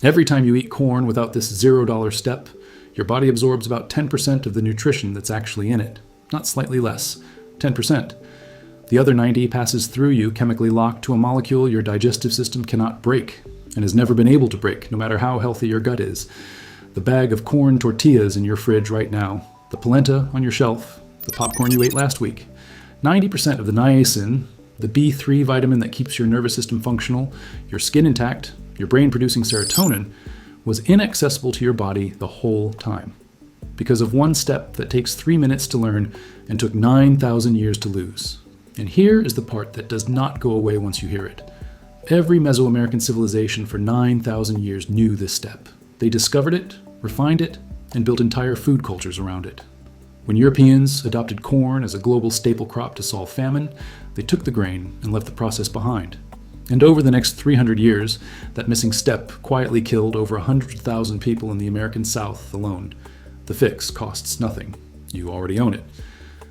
Every time you eat corn without this $0 step, your body absorbs about 10% of the nutrition that's actually in it. Not slightly less, 10%. The other 90 passes through you, chemically locked to a molecule your digestive system cannot break, and has never been able to break, no matter how healthy your gut is. The bag of corn tortillas in your fridge right now, the polenta on your shelf, the popcorn you ate last week. 90% of the niacin, the B3 vitamin that keeps your nervous system functional, your skin intact, your brain producing serotonin, was inaccessible to your body the whole time. Because of one step that takes 3 minutes to learn and took 9,000 years to lose. And here is the part that does not go away once you hear it. Every Mesoamerican civilization for 9,000 years knew this step. They discovered it, refined it, and built entire food cultures around it. When Europeans adopted corn as a global staple crop to solve famine, they took the grain and left the process behind. And over the next 300 years, that missing step quietly killed over 100,000 people in the American South alone. The fix costs nothing. You already own it.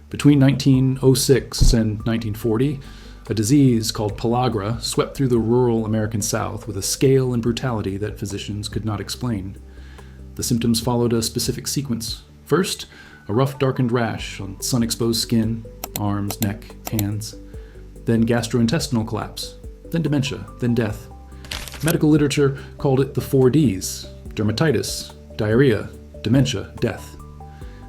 Between 1906 and 1940, a disease called Pelagra swept through the rural American South with a scale and brutality that physicians could not explain. The symptoms followed a specific sequence. First, a rough darkened rash on sun-exposed skin, arms, neck, hands. Then gastrointestinal collapse. Then dementia. Then death. Medical literature called it the 4 Ds: dermatitis, diarrhea, dementia, death.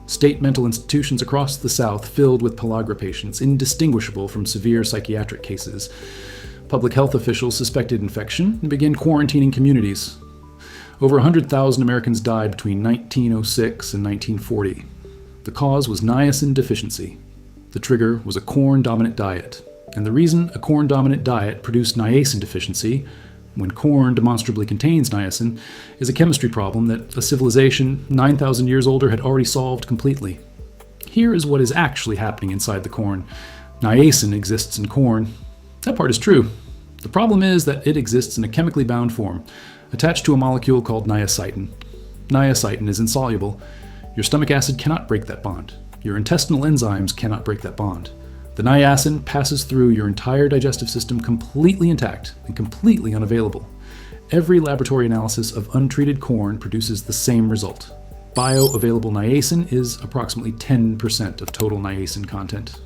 State mental institutions across the South filled with Pelagra patients, indistinguishable from severe psychiatric cases. Public health officials suspected infection and began quarantining communities. Over 100,000 Americans died between 1906 and 1940. The cause was niacin deficiency. The trigger was a corn-dominant diet. And the reason a corn-dominant diet produced niacin deficiency, when corn demonstrably contains niacin, is a chemistry problem that a civilization 9,000 years older had already solved completely. Here is what is actually happening inside the corn. Niacin exists in corn. That part is true. The problem is that it exists in a chemically bound form, attached to a molecule called niacin. Niacin is insoluble. Your stomach acid cannot break that bond. Your intestinal enzymes cannot break that bond. The niacin passes through your entire digestive system completely intact and completely unavailable. Every laboratory analysis of untreated corn produces the same result. Bioavailable niacin is approximately 10% of total niacin content.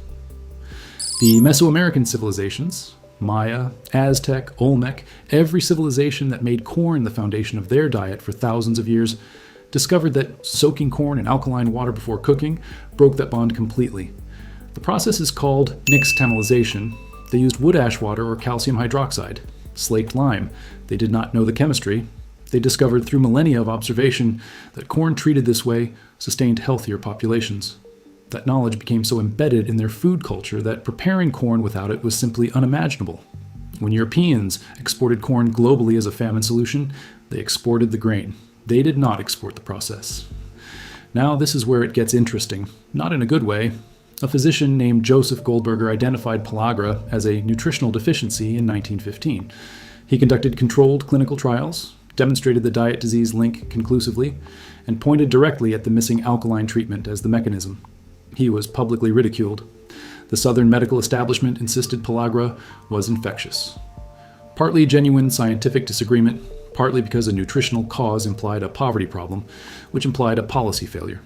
The Mesoamerican civilizations, Maya, Aztec, Olmec, every civilization that made corn the foundation of their diet for thousands of years, discovered that soaking corn in alkaline water before cooking broke that bond completely. The process is called Nixtamalization. They used wood ash water or calcium hydroxide, slaked lime. They did not know the chemistry. They discovered through millennia of observation that corn treated this way sustained healthier populations. That knowledge became so embedded in their food culture that preparing corn without it was simply unimaginable. When Europeans exported corn globally as a famine solution, they exported the grain. They did not export the process. Now this is where it gets interesting, not in a good way. A physician named Joseph Goldberger identified Pelagra as a nutritional deficiency in 1915. He conducted controlled clinical trials, demonstrated the diet disease link conclusively, and pointed directly at the missing alkaline treatment as the mechanism. He was publicly ridiculed. The Southern medical establishment insisted Pelagra was infectious. Partly genuine scientific disagreement, partly because a nutritional cause implied a poverty problem, which implied a policy failure.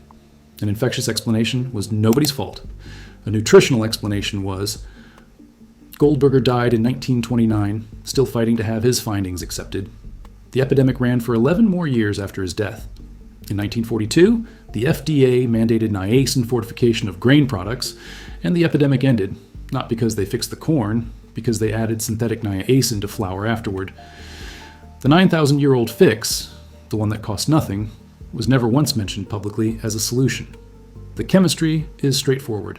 An infectious explanation was nobody's fault. A nutritional explanation was Goldberger died in 1929, still fighting to have his findings accepted. The epidemic ran for 11 more years after his death. In 1942, the FDA mandated niacin fortification of grain products, and the epidemic ended, not because they fixed the corn, because they added synthetic niacin to flour afterward. The 9,000-year-old fix, the one that cost nothing, was never once mentioned publicly as a solution. The chemistry is straightforward.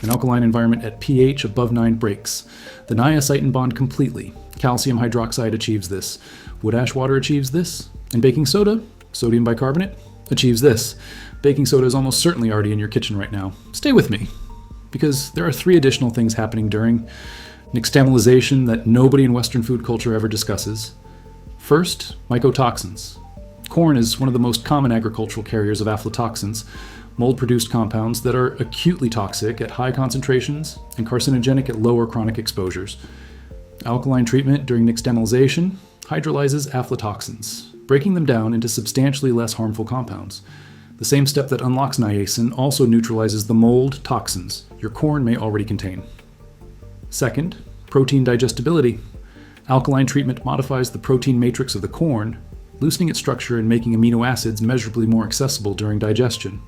An alkaline environment at pH above 9 breaks. The niacin bond completely. Calcium hydroxide achieves this. Wood ash water achieves this. And baking soda, sodium bicarbonate, achieves this. Baking soda is almost certainly already in your kitchen right now. Stay with me, because there are 3 additional things happening during Nixtamalization that nobody in Western food culture ever discusses. First, mycotoxins. Corn is one of the most common agricultural carriers of aflatoxins, mold-produced compounds that are acutely toxic at high concentrations and carcinogenic at lower chronic exposures. Alkaline treatment during nixtamalization hydrolyzes aflatoxins. breaking them down into substantially less harmful compounds. The same step that unlocks niacin also neutralizes the mold toxins your corn may already contain. Second, protein digestibility. Alkaline treatment modifies the protein matrix of the corn, loosening its structure and making amino acids measurably more accessible during digestion.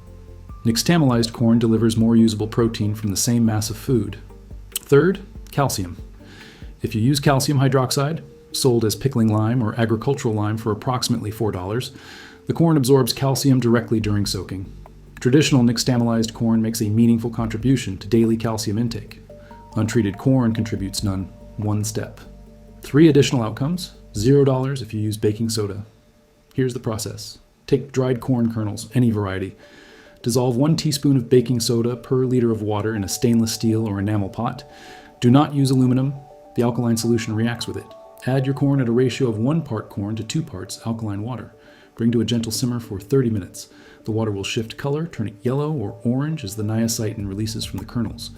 Nixtamalized corn delivers more usable protein from the same mass of food. Third, calcium. If you use calcium hydroxide, sold as pickling lime or agricultural lime for approximately $4, the corn absorbs calcium directly during soaking. Traditional nixtamalized corn makes a meaningful contribution to daily calcium intake. Untreated corn contributes none, 1 step. 3 additional outcomes, $0 if you use baking soda. Here's the process. Take dried corn kernels, any variety. Dissolve 1 teaspoon of baking soda per liter of water in a stainless steel or enamel pot. Do not use aluminum. The alkaline solution reacts with it. Add your corn at a ratio of 1 part corn to 2 parts alkaline water. Bring to a gentle simmer for 30 minutes. The water will shift color, turning yellow or orange as the niacin releases from the kernels.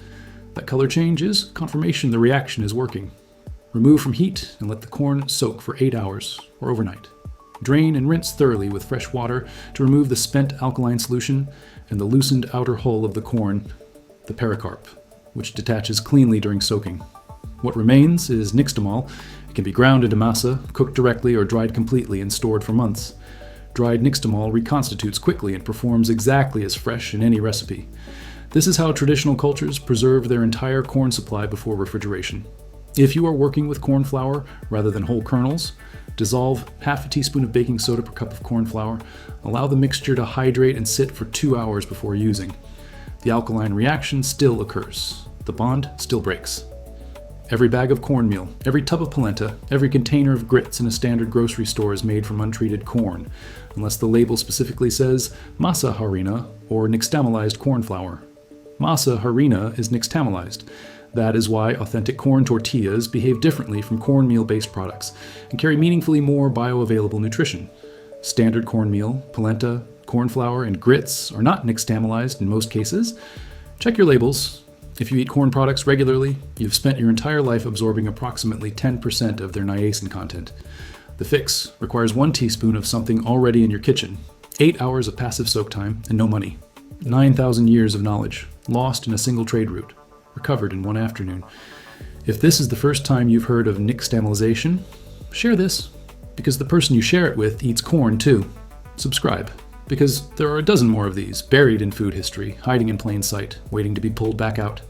That color change is confirmation the reaction is working. Remove from heat and let the corn soak for 8 hours or overnight. Drain and rinse thoroughly with fresh water to remove the spent alkaline solution and the loosened outer hull of the corn, the pericarp, which detaches cleanly during soaking. What remains is nixtamal. It can be ground into masa, cooked directly, or dried completely and stored for months. Dried nixtamal reconstitutes quickly and performs exactly as fresh in any recipe. This is how traditional cultures preserve their entire corn supply before refrigeration. If you are working with corn flour rather than whole kernels, dissolve half a teaspoon of baking soda per cup of corn flour. Allow the mixture to hydrate and sit for 2 hours before using. The alkaline reaction still occurs. The bond still breaks. Every bag of cornmeal, every tub of polenta, every container of grits in a standard grocery store is made from untreated corn, unless the label specifically says Masa Harina or Nixtamalized corn flour. Masa Harina is nixtamalized. That is why authentic corn tortillas behave differently from cornmeal-based products and carry meaningfully more bioavailable nutrition. Standard cornmeal, polenta, corn flour, and grits are not nixtamalized in most cases. Check your labels. If you eat corn products regularly, you've spent your entire life absorbing approximately 10% of their niacin content. The fix requires 1 teaspoon of something already in your kitchen, 8 hours of passive soak time, and no money. 9,000 years of knowledge, lost in a single trade route, recovered in 1 afternoon. If this is the first time you've heard of Nixtamalization, share this, because the person you share it with eats corn too. Subscribe, because there are a dozen more of these, buried in food history, hiding in plain sight, waiting to be pulled back out.